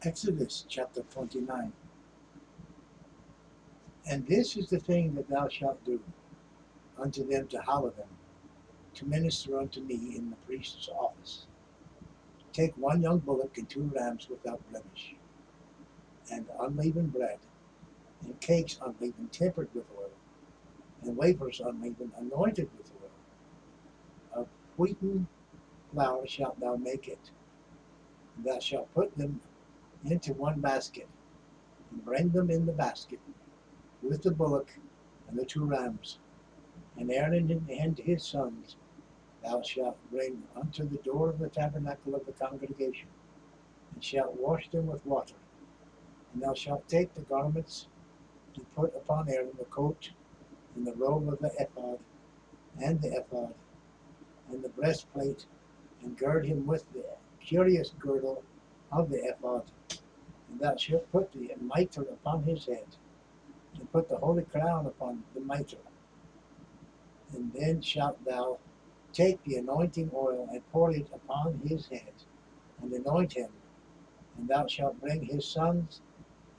Exodus chapter 29. And this is the thing that thou shalt do unto them to hallow them, to minister unto me in the priest's office. Take one young bullock and 2 rams without blemish, and unleavened bread, and cakes unleavened tempered with oil, and wafers unleavened anointed with oil. Of wheaten flour shalt thou make it, and thou shalt put them into one basket, and bring them in the basket, with the bullock and the 2 rams. And Aaron and his sons thou shalt bring unto the door of the tabernacle of the congregation, and shalt wash them with water. And thou shalt take the garments and put upon Aaron the coat and the robe of the ephod, and the ephod, and the breastplate, and gird him with the curious girdle of the ephod. And thou shalt put the mitre upon his head, and put the holy crown upon the mitre. And then shalt thou take the anointing oil and pour it upon his head, and anoint him. And thou shalt bring his sons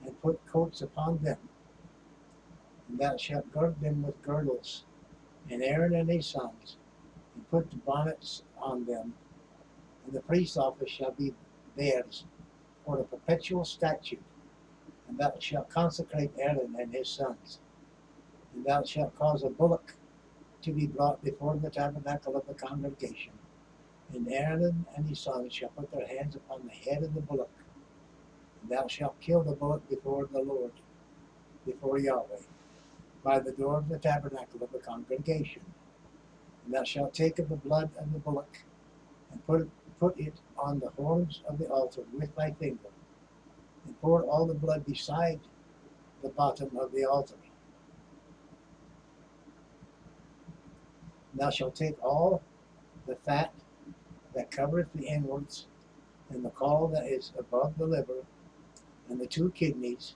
and put coats upon them. And thou shalt gird them with girdles, and Aaron and his sons, and put the bonnets on them. And the priest's office shall be theirs for a perpetual statute. And thou shalt consecrate Aaron and his sons. And thou shalt cause a bullock to be brought before the tabernacle of the congregation. And Aaron and his sons shall put their hands upon the head of the bullock. And thou shalt kill the bullock before the Lord, before Yahweh, by the door of the tabernacle of the congregation. And thou shalt take of the blood of the bullock, and put it on the horns of the altar with thy finger, and pour all the blood beside the bottom of the altar. And thou shalt take all the fat that covereth the inwards, and the caul that is above the liver, and the 2 kidneys,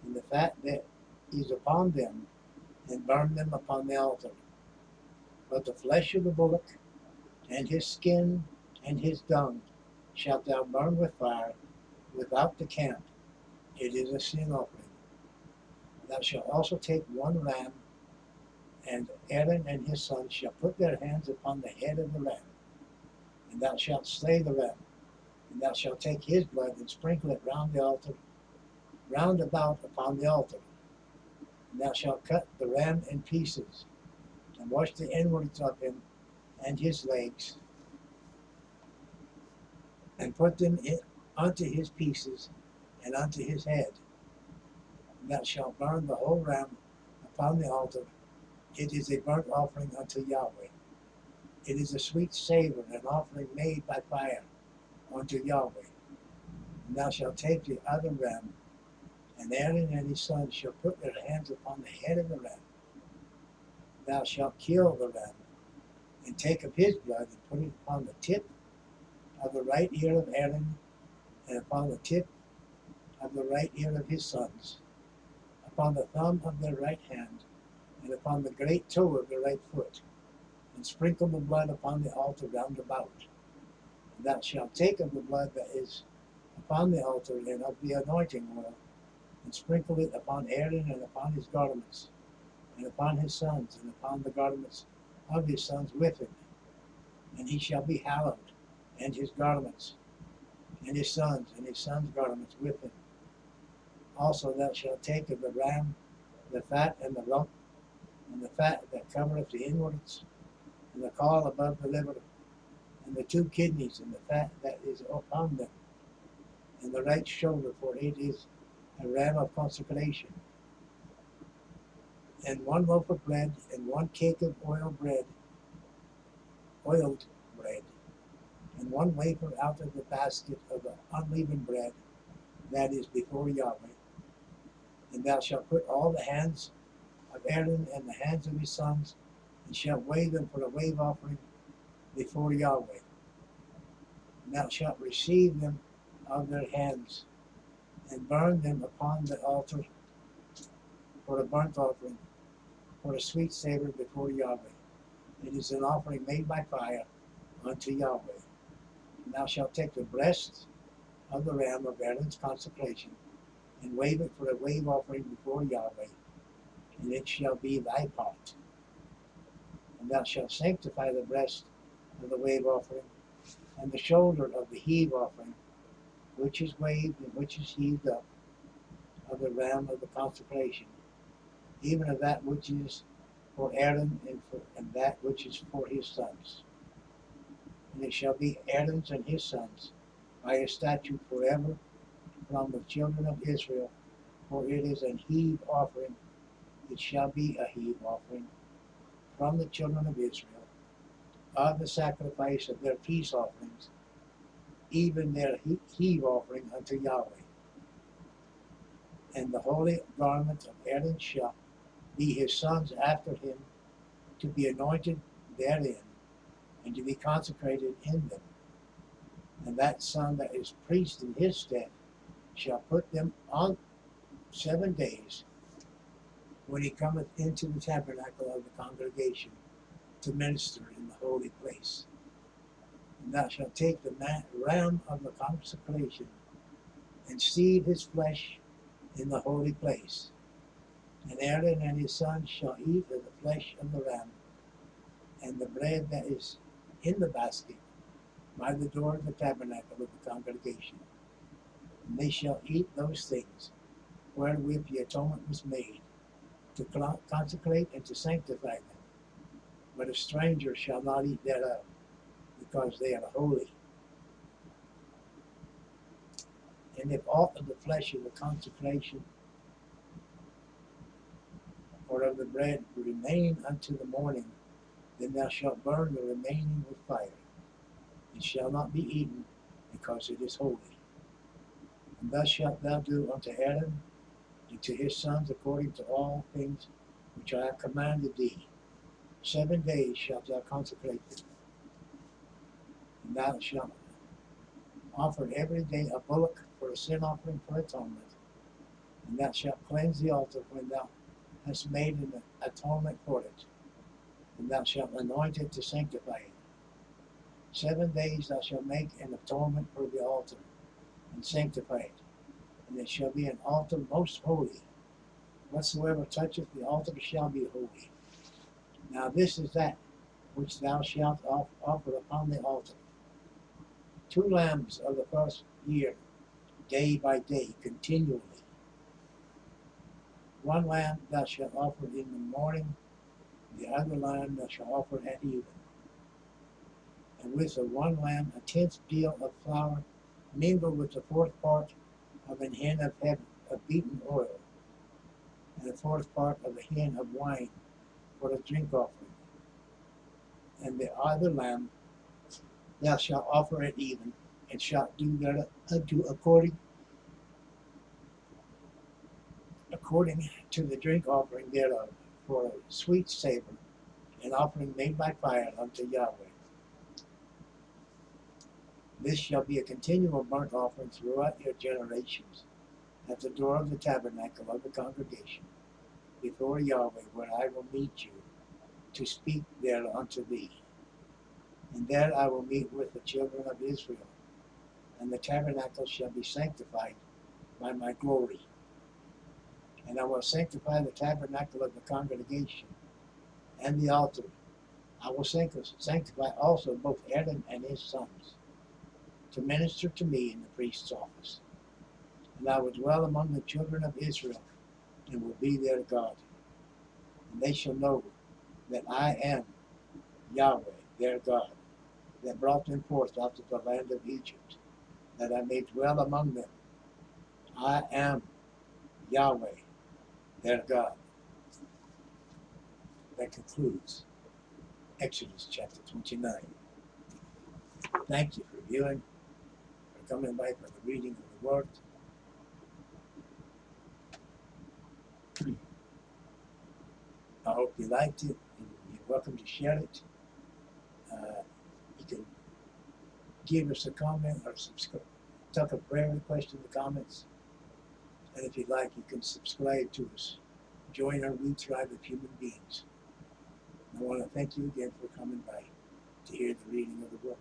and the fat that is upon them, and burn them upon the altar. But the flesh of the bullock, and his skin, and his dung, shalt thou burn with fire without the camp. It is a sin offering. Thou shalt also take 1 ram, and Aaron and his sons shall put their hands upon the head of the ram. And thou shalt slay the ram, and thou shalt take his blood and sprinkle it round the altar, round about upon the altar. And thou shalt cut the ram in pieces, and wash the inwards of him and his legs, and put them unto his pieces and unto his head. And thou shalt burn the whole ram upon the altar. It is a burnt offering unto Yahweh. It is a sweet savor, an offering made by fire unto Yahweh. And thou shalt take the other ram, and Aaron and his sons shall put their hands upon the head of the ram. Thou shalt kill the ram, and take of his blood, and put it upon the tip of the right ear of Aaron, and upon the tip of the right ear of his sons, upon the thumb of their right hand, and upon the great toe of the right foot, and sprinkle the blood upon the altar round about. And thou shalt take of the blood that is upon the altar and of the anointing oil, and sprinkle it upon Aaron and upon his garments, and upon his sons, and upon the garments of his sons with him. And he shall be hallowed, and his garments, and his sons' garments with him. Also thou shalt take of the ram the fat and the rump, and the fat that covereth the inwards, and the caul above the liver, and the 2 kidneys, and the fat that is upon them, and the right shoulder, for it is a ram of consecration. And 1 loaf of bread, and 1 cake of oiled bread, and 1 wafer out of the basket of the unleavened bread, that is before Yahweh. And thou shalt put all the hands of Aaron and the hands of his sons, and shalt weigh them for a wave offering before Yahweh. And thou shalt receive them of their hands, and burn them upon the altar for a burnt offering, for a sweet savor before Yahweh. It is an offering made by fire unto Yahweh. And thou shalt take the breast of the ram of Aaron's consecration, and wave it for a wave offering before Yahweh, and it shall be thy part. And thou shalt sanctify the breast of the wave offering, and the shoulder of the heave offering, which is waved and which is heaved up, of the ram of the consecration, even of that which is for Aaron, and that which is for his sons. And it shall be Aaron's and his sons by a statute forever from the children of Israel, for it is an heave offering. It shall be a heave offering from the children of Israel, of the sacrifice of their peace offerings, even their heave offering unto Yahweh. And the holy garment of Aaron shall be his sons after him, to be anointed therein, and to be consecrated in them. And that son that is priest in his stead shall put them on 7 days, when he cometh into the tabernacle of the congregation to minister in the holy place. And thou shalt take the ram of the consecration, and seethe his flesh in the holy place. And Aaron and his sons shall eat of the flesh of the ram, and the bread that is in the basket by the door of the tabernacle of the congregation. And they shall eat those things wherewith the atonement was made, to consecrate and to sanctify them. But a stranger shall not eat thereof, because they are holy. And if aught of the flesh of the consecration or of the bread remain unto the morning, then thou shalt burn the remaining with fire. It shall not be eaten, because it is holy. And thus shalt thou do unto Aaron and to his sons according to all things which I have commanded thee. 7 days shalt thou consecrate them. And thou shalt offer every day a bullock for a sin offering for atonement. And thou shalt cleanse the altar when thou hast made an atonement for it. And thou shalt anoint it to sanctify it. 7 days thou shalt make an atonement for the altar, and sanctify it. And it shall be an altar most holy. Whatsoever toucheth the altar shall be holy. Now this is that which thou shalt offer upon the altar: 2 lambs of the first year, day by day, continually. 1 lamb thou shalt offer in the morning, the other lamb thou shalt offer at even. And with the 1 lamb 1/10 deal of flour, mingled with the 4th part of an hin of beaten oil, and the 4th part of a hin of wine for a drink offering. And the other lamb thou shalt offer at even, and shalt do thereunto according to the drink offering thereof, for a sweet savor, an offering made by fire unto Yahweh. This shall be a continual burnt offering throughout your generations, at the door of the tabernacle of the congregation, before Yahweh, where I will meet you, to speak there unto thee. And there I will meet with the children of Israel, and the tabernacle shall be sanctified by my glory. And I will sanctify the tabernacle of the congregation, and the altar. I will sanctify also both Aaron and his sons, to minister to me in the priest's office. And I will dwell among the children of Israel, and will be their God. And they shall know that I am Yahweh, their God, that brought them forth out of the land of Egypt, that I may dwell among them. I am Yahweh, their God. That concludes Exodus chapter 29. Thank you for viewing, for coming by for the reading of the Word. I hope you liked it, and you're welcome to share it. You can give us a comment or tuck a prayer request in the comments. And if you'd like, you can subscribe to us. Join our wee tribe of human beings. I want to thank you again for coming by to hear the reading of the book.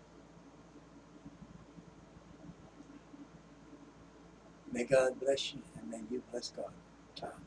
May God bless you, and may you bless God. Tom.